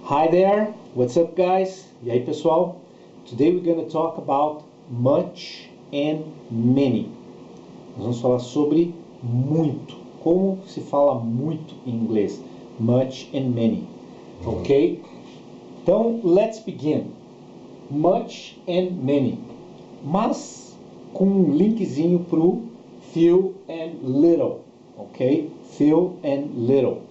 Hi there, what's up guys? E aí pessoal? Today we're going to talk about much and many. Nós vamos falar sobre muito. Como se fala muito em inglês? Much and many. Ok? Então, let's begin. Much and many. Mas com um linkzinho pro few and little. Ok? Few and little.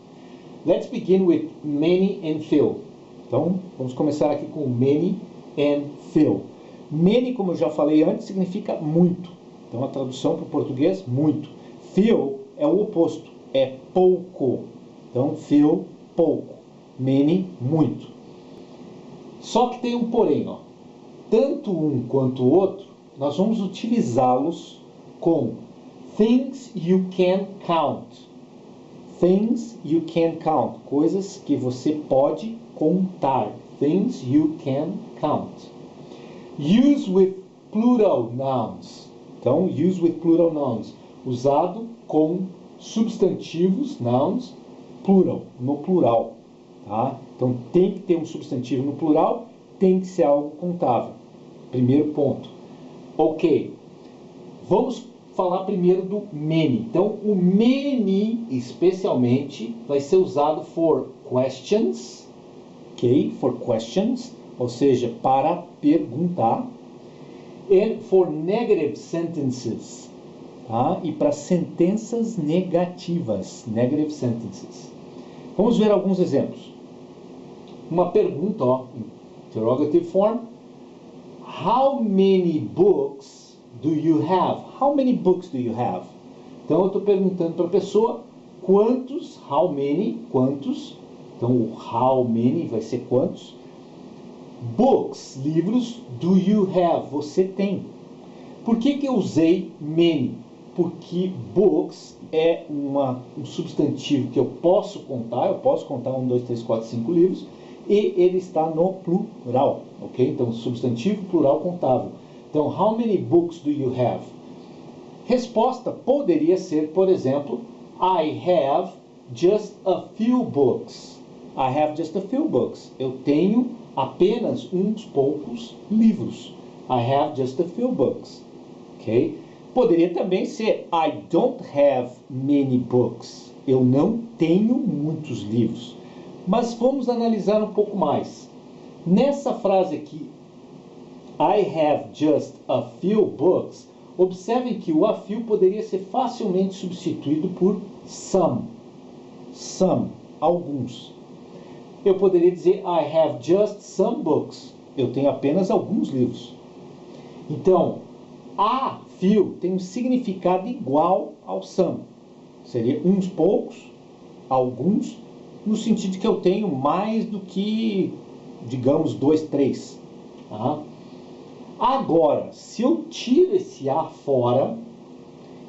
Let's begin with many and few. Então, vamos começar aqui com many and few. Many, como eu já falei antes, significa muito. Então, a tradução para o português, muito. Few é o oposto, é pouco. Então, few, pouco. Many, muito. Só que tem um porém, ó. Tanto um quanto o outro, nós vamos utilizá-los com things you can count. Things you can count. Coisas que você pode contar. Things you can count. Use with plural nouns. Então, use with plural nouns. Usado com substantivos, nouns, plural, no plural. Tá? Então, tem que ter um substantivo no plural, tem que ser algo contável. Primeiro ponto. Ok. Vamos falar primeiro do many. Então, o many, especialmente, vai ser usado for questions, ok? For questions, ou seja, para perguntar. And for negative sentences, tá? E para sentenças negativas, negative sentences. Vamos ver alguns exemplos. Uma pergunta, ó, interrogative form. How many books do you have? How many books do you have? Então eu estou perguntando para a pessoa quantos, how many, quantos. Então o how many vai ser quantos. Books, livros, do you have? Você tem. Por que eu usei many? Porque books é um substantivo que eu posso contar 1, 2, 3, 4, 5 livros, e ele está no plural, ok? Então substantivo plural contável. Então, how many books do you have? Resposta poderia ser, por exemplo, I have just a few books. I have just a few books. Eu tenho apenas uns poucos livros. I have just a few books. Ok? Poderia também ser I don't have many books. Eu não tenho muitos livros. Mas vamos analisar um pouco mais. Nessa frase aqui, I have just a few books. Observem que o a few poderia ser facilmente substituído por some. Some, alguns. Eu poderia dizer I have just some books. Eu tenho apenas alguns livros. Então, a few tem um significado igual ao some. Seria uns poucos, alguns, no sentido de que eu tenho mais do que, digamos, 2, 3. Tá? Agora, se eu tiro esse a fora,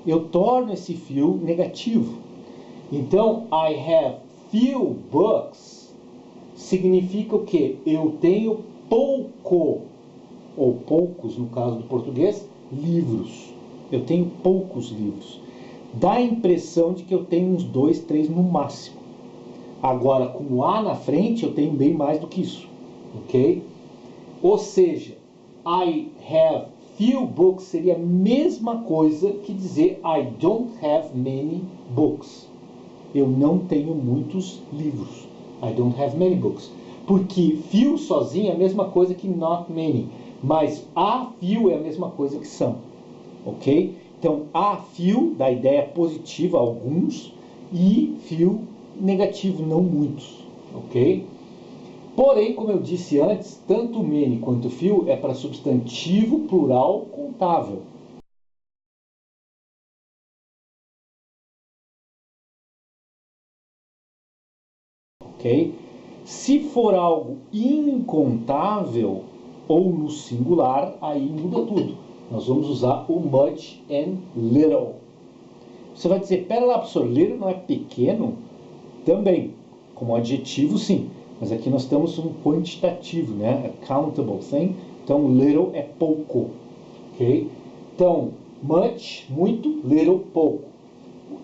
eu torno esse few negativo. Então, I have few books significa o quê? Eu tenho pouco, ou poucos, no caso do português, livros. Eu tenho poucos livros. Dá a impressão de que eu tenho uns 2, 3 no máximo. Agora, com o a na frente, eu tenho bem mais do que isso. Ok? Ou seja, I have few books seria a mesma coisa que dizer I don't have many books. Eu não tenho muitos livros. I don't have many books. Porque few sozinho é a mesma coisa que not many. Mas a few é a mesma coisa que some. Ok? Então, a few dá ideia positiva, alguns, e few negativo, não muitos. Ok? Porém, como eu disse antes, tanto many quanto few é para substantivo plural contável. Ok? Se for algo incontável ou no singular, aí muda tudo. Nós vamos usar o much and little. Você vai dizer, pera lá, professor, little não é pequeno? Também, como adjetivo, sim. Mas aqui nós temos um quantitativo, né? A countable thing. Então, little é pouco. Ok? Então, much, muito, little, pouco.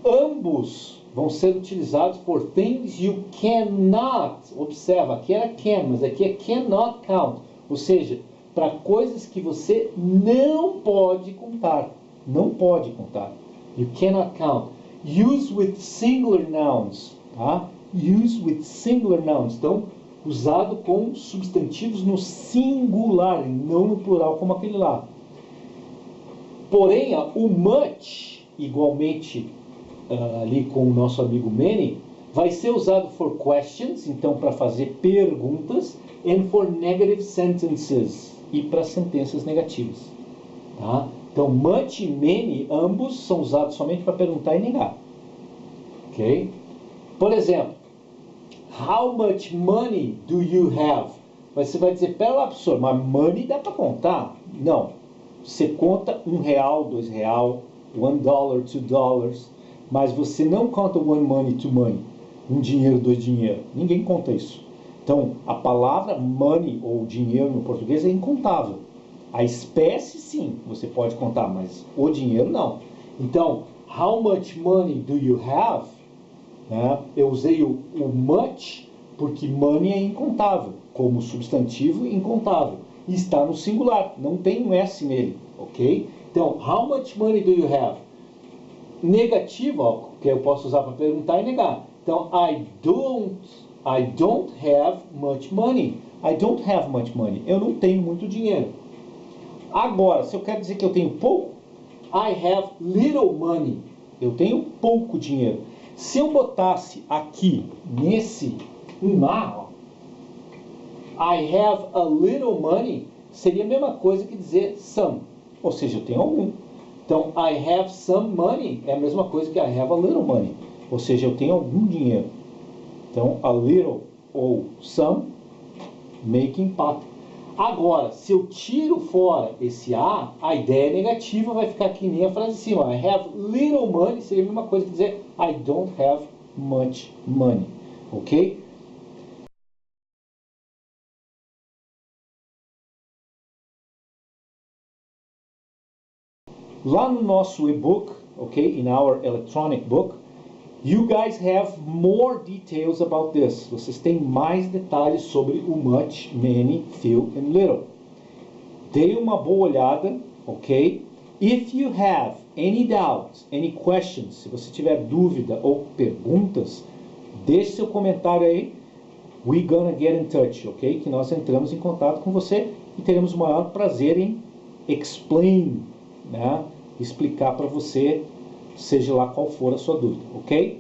Ambos vão ser utilizados for things you cannot, observa, aqui era can, mas aqui é cannot count, ou seja, para coisas que você não pode contar, não pode contar, you cannot count. Use with singular nouns, tá? Use with singular nouns, então, usado com substantivos no singular, não no plural como aquele lá. Porém, o much, igualmente ali com o nosso amigo many, vai ser usado for questions, então para fazer perguntas, and for negative sentences, e para sentenças negativas. Tá? Então, much e many, ambos são usados somente para perguntar e negar. Ok? Por exemplo, how much money do you have? Você vai dizer, pera lá, professor, mas money dá para contar? Não. Você conta R$1, R$2, $1, $2, mas você não conta one money, two money, um dinheiro, dois dinheiro. Ninguém conta isso. Então, a palavra money ou dinheiro no português é incontável. A espécie, sim, você pode contar, mas o dinheiro, não. Então, how much money do you have? Né? Eu usei o much porque money é incontável, como substantivo incontável. E está no singular, não tem um S nele, ok? Então, how much money do you have? Negativo, ó, que eu posso usar para perguntar e negar. Então, I don't have much money. I don't have much money. Eu não tenho muito dinheiro. Agora, se eu quero dizer que eu tenho pouco, I have little money. Eu tenho pouco dinheiro. Se eu botasse aqui, nesse A, ó, I have a little money, seria a mesma coisa que dizer some. Ou seja, eu tenho algum. Então, I have some money é a mesma coisa que I have a little money. Ou seja, eu tenho algum dinheiro. Então, a little ou some, make empate. Agora, se eu tiro fora esse a ideia é negativa, vai ficar aqui nem a frase de cima. I have little money seria a mesma coisa que dizer I don't have much money. Ok? Lá no nosso e-book, ok, in our electronic book, you guys have more details about this. Vocês têm mais detalhes sobre o much, many, few and little. Dê uma boa olhada, ok? If you have any doubts, any questions, se você tiver dúvida ou perguntas, deixe seu comentário aí. We're gonna get in touch, ok? Que nós entramos em contato com você e teremos o maior prazer em explain, né? Explicar para você, seja lá qual for a sua dúvida, ok?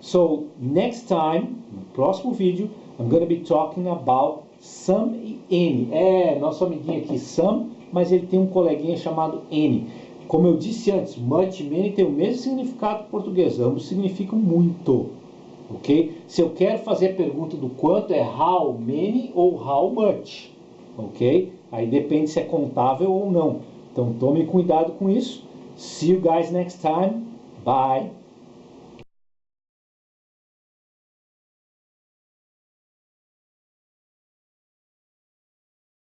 So, next time, no próximo vídeo, I'm going to be talking about some e any. Nosso amiguinho aqui, some, mas ele tem um coleguinha chamado any. Como eu disse antes, much e many tem o mesmo significado português, ambos significam muito, ok? Se eu quero fazer a pergunta do quanto, é how many ou how much, ok? Aí depende se é contável ou não. Então, tome cuidado com isso. See you guys next time. Bye.